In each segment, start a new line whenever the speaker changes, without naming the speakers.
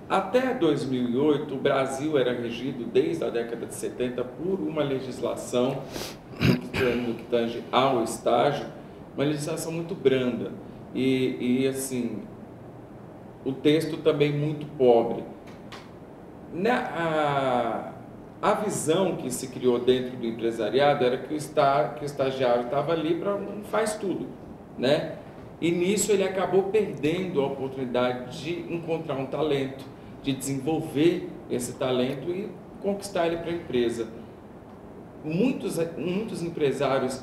Até 2008, o Brasil era regido, desde a década de 70, por uma legislação no que tange ao estágio, uma legislação muito branda assim, o texto também muito pobre. A visão que se criou dentro do empresariado era que o estagiário estava ali para faz tudo, né? E nisso ele acabou perdendo a oportunidade de encontrar um talento, de desenvolver esse talento e conquistar ele para a empresa. Muitos empresários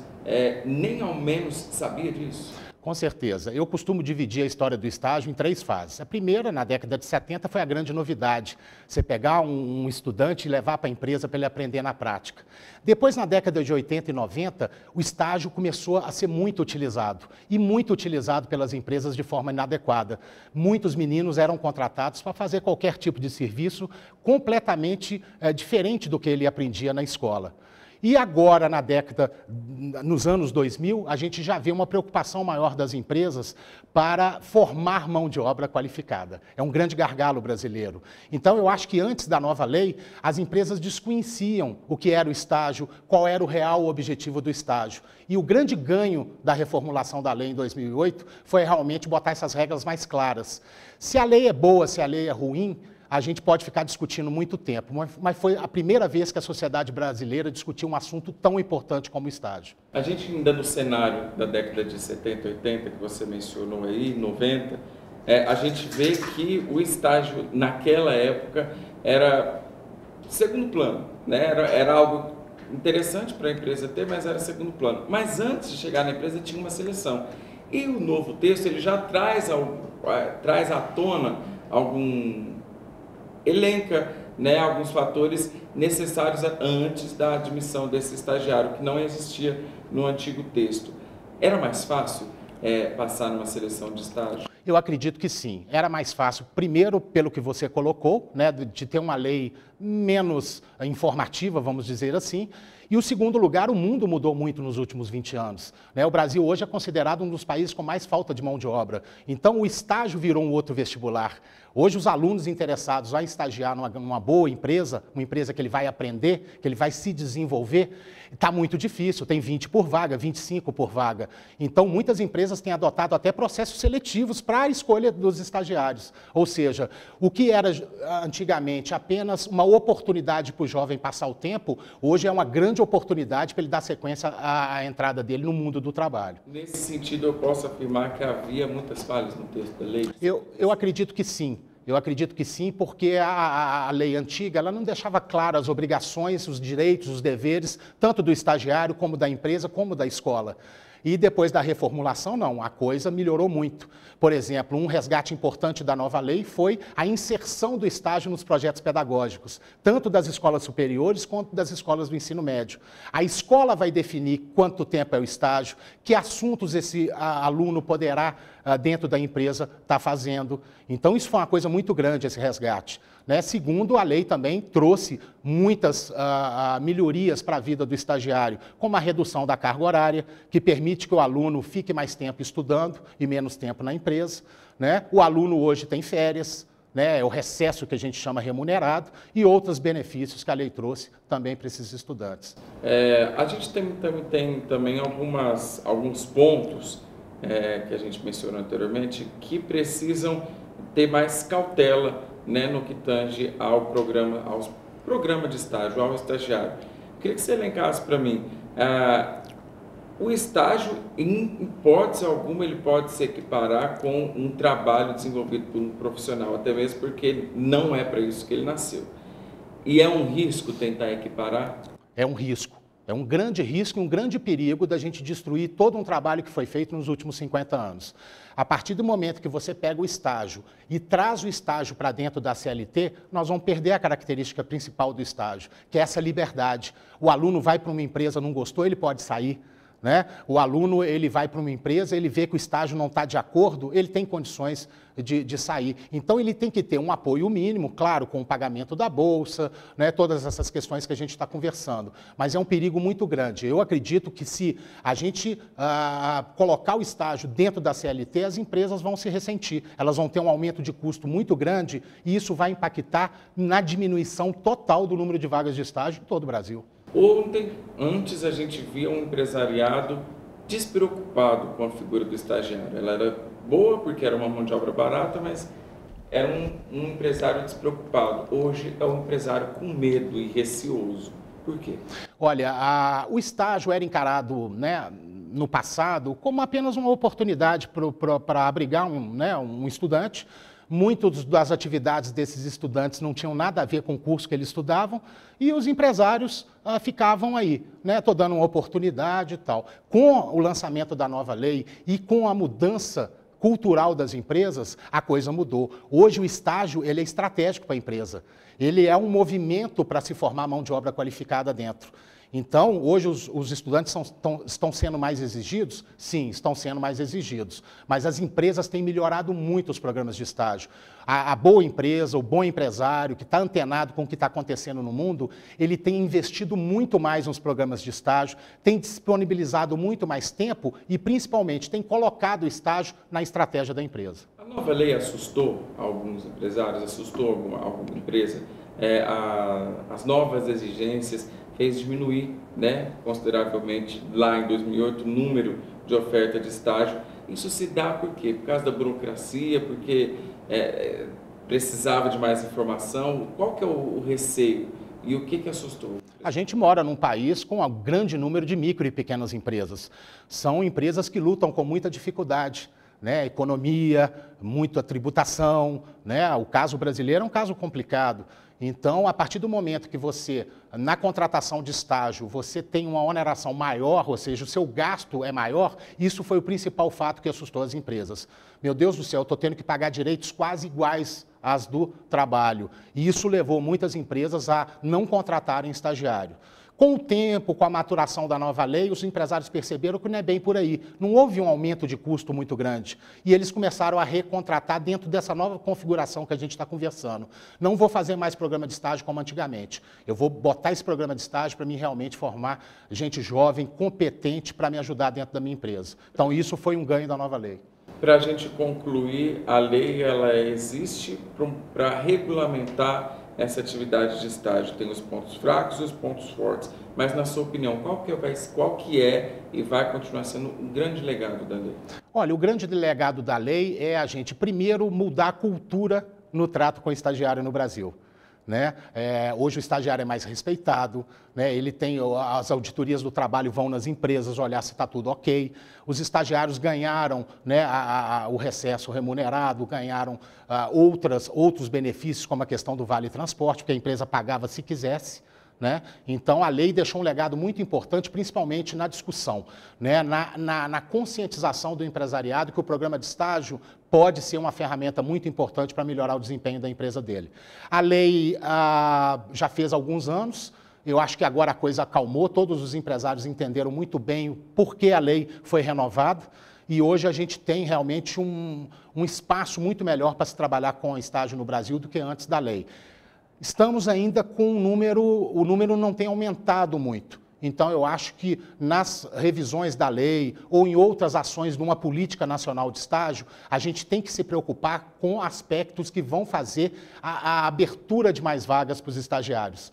nem ao menos sabiam disso.
Com certeza. Eu costumo dividir a história do estágio em 3 fases. A primeira, na década de 70, foi a grande novidade. Você pegar um estudante e levar para a empresa para ele aprender na prática. Depois, na década de 80 e 90, o estágio começou a ser muito utilizado. E muito utilizado pelas empresas de forma inadequada. Muitos meninos eram contratados para fazer qualquer tipo de serviço completamente diferente do que ele aprendia na escola. E agora, nos anos 2000, a gente já vê uma preocupação maior das empresas para formar mão de obra qualificada. É um grande gargalo brasileiro. Então, eu acho que antes da nova lei, as empresas desconheciam o que era o estágio, qual era o real objetivo do estágio. E o grande ganho da reformulação da lei em 2008 foi realmente botar essas regras mais claras. Se a lei é boa, se a lei é ruim, a gente pode ficar discutindo muito tempo, mas foi a primeira vez que a sociedade brasileira discutiu um assunto tão importante como o estágio.
A gente ainda no cenário da década de 70, 80, que você mencionou aí, 90, a gente vê que o estágio naquela época era segundo plano, né? Era algo interessante para a empresa ter, mas era segundo plano. Mas antes de chegar na empresa tinha uma seleção. E o novo texto ele já traz à tona elenca, né, alguns fatores necessários antes da admissão desse estagiário, que não existia no antigo texto. Era mais fácil passar numa seleção de estágio?
Eu acredito que sim. Era mais fácil, primeiro, pelo que você colocou, né, de ter uma lei menos informativa, vamos dizer assim. E o segundo lugar, o mundo mudou muito nos últimos 20 anos. Né? O Brasil hoje é considerado um dos países com mais falta de mão de obra. Então, o estágio virou um outro vestibular. Hoje, os alunos interessados a estagiar numa boa empresa, uma empresa que ele vai aprender, que ele vai se desenvolver, está muito difícil. Tem 20 por vaga, 25 por vaga. Então, muitas empresas têm adotado até processos seletivos para a escolha dos estagiários. Ou seja, o que era antigamente apenas uma oportunidade para o jovem passar o tempo, hoje é uma grande oportunidade para ele dar sequência à entrada dele no mundo do trabalho.
Nesse sentido, eu posso afirmar que havia muitas falhas no texto da lei?
Eu acredito que sim. Eu acredito que sim, porque a lei antiga ela não deixava claras as obrigações, os direitos, os deveres, tanto do estagiário, como da empresa, como da escola. E depois da reformulação, não, a coisa melhorou muito. Por exemplo, um resgate importante da nova lei foi a inserção do estágio nos projetos pedagógicos, tanto das escolas superiores quanto das escolas do ensino médio. A escola vai definir quanto tempo é o estágio, que assuntos esse aluno poderá, dentro da empresa, estar fazendo. Então, isso foi uma coisa muito grande, esse resgate. Né? Segundo, a lei também trouxe muitas melhorias para a vida do estagiário, como a redução da carga horária, que permite que o aluno fique mais tempo estudando e menos tempo na empresa. Né? O aluno hoje tem férias, né? É o recesso que a gente chama remunerado, e outros benefícios que a lei trouxe também para esses estudantes.
A gente tem também alguns pontos que a gente mencionou anteriormente que precisam ter mais cautela, né, no que tange ao programa de estágio, ao estagiário. Queria que você elencasse para mim, o estágio, em hipótese alguma, ele pode se equiparar com um trabalho desenvolvido por um profissional, até mesmo porque não é para isso que ele nasceu. E é um risco tentar equiparar?
É um risco. É um grande risco e um grande perigo da gente destruir todo um trabalho que foi feito nos últimos 50 anos. A partir do momento que você pega o estágio e traz o estágio para dentro da CLT, nós vamos perder a característica principal do estágio, que é essa liberdade. O aluno vai para uma empresa, não gostou, ele pode sair. né? O aluno, ele vai para uma empresa, ele vê que o estágio não está de acordo, ele tem condições de sair. Então, ele tem que ter um apoio mínimo, claro, com o pagamento da bolsa, né? Todas essas questões que a gente está conversando. Mas é um perigo muito grande. Eu acredito que se a gente colocar o estágio dentro da CLT, as empresas vão se ressentir. Elas vão ter um aumento de custo muito grande e isso vai impactar na diminuição total do número de vagas de estágio em todo o Brasil.
Antes a gente via um empresariado despreocupado com a figura do estagiário. Ela era boa porque era uma mão de obra barata, mas era um empresário despreocupado. Hoje é um empresário com medo e receoso. Por quê?
Olha, o estágio era encarado, né, no passado como apenas uma oportunidade para abrigar um estudante. Muitas das atividades desses estudantes não tinham nada a ver com o curso que eles estudavam e os empresários ficavam aí, né? Estou dando uma oportunidade e tal. Com o lançamento da nova lei e com a mudança cultural das empresas, a coisa mudou. Hoje o estágio ele é estratégico para a empresa. Ele é um movimento para se formar mão de obra qualificada dentro. Então, hoje os estudantes estão sendo mais exigidos? Sim, estão sendo mais exigidos. Mas as empresas têm melhorado muito os programas de estágio. A boa empresa, o bom empresário, que está antenado com o que está acontecendo no mundo, ele tem investido muito mais nos programas de estágio, tem disponibilizado muito mais tempo e, principalmente, tem colocado o estágio na estratégia da empresa.
A nova lei assustou alguns empresários, assustou alguma empresa? As novas exigências fez diminuir, né, consideravelmente, lá em 2008, o número de oferta de estágio. Isso se dá por quê? Por causa da burocracia, porque precisava de mais informação? Qual que é o receio e o que assustou?
A gente mora num país com um grande número de micro e pequenas empresas. São empresas que lutam com muita dificuldade, né? Economia, muita tributação, né? O caso brasileiro é um caso complicado. Então, a partir do momento que você, na contratação de estágio, você tem uma oneração maior, ou seja, o seu gasto é maior, isso foi o principal fato que assustou as empresas. Meu Deus do céu, eu estou tendo que pagar direitos quase iguais às do trabalho. E isso levou muitas empresas a não contratarem estagiário. Com o tempo, com a maturação da nova lei, os empresários perceberam que não é bem por aí. Não houve um aumento de custo muito grande. E eles começaram a recontratar dentro dessa nova configuração que a gente está conversando. Não vou fazer mais programa de estágio como antigamente. Eu vou botar esse programa de estágio para mim realmente formar gente jovem, competente, para me ajudar dentro da minha empresa. Então, isso foi um ganho da nova lei.
Para a gente concluir, a lei ela existe para regulamentar essa atividade de estágio. Tem os pontos fracos e os pontos fortes. Mas, na sua opinião, qual que é e vai continuar sendo um grande legado da lei?
Olha, o grande legado da lei é a gente, primeiro, mudar a cultura no trato com o estagiário no Brasil. Né? Hoje o estagiário é mais respeitado, né? Ele tem as auditorias do trabalho vão nas empresas olhar se está tudo ok. Os estagiários ganharam, né, o recesso remunerado, ganharam outros benefícios, como a questão do vale transporte, porque a empresa pagava se quisesse. Né? Então, a lei deixou um legado muito importante, principalmente na discussão, né? na conscientização do empresariado que o programa de estágio pode ser uma ferramenta muito importante para melhorar o desempenho da empresa dele. A lei já fez alguns anos, eu acho que agora a coisa acalmou, todos os empresários entenderam muito bem o porquê a lei foi renovada. E hoje a gente tem realmente um espaço muito melhor para se trabalhar com estágio no Brasil do que antes da lei. Estamos ainda com o número não tem aumentado muito. Então, eu acho que nas revisões da lei ou em outras ações de uma política nacional de estágio, a gente tem que se preocupar com aspectos que vão fazer a abertura de mais vagas para os estagiários.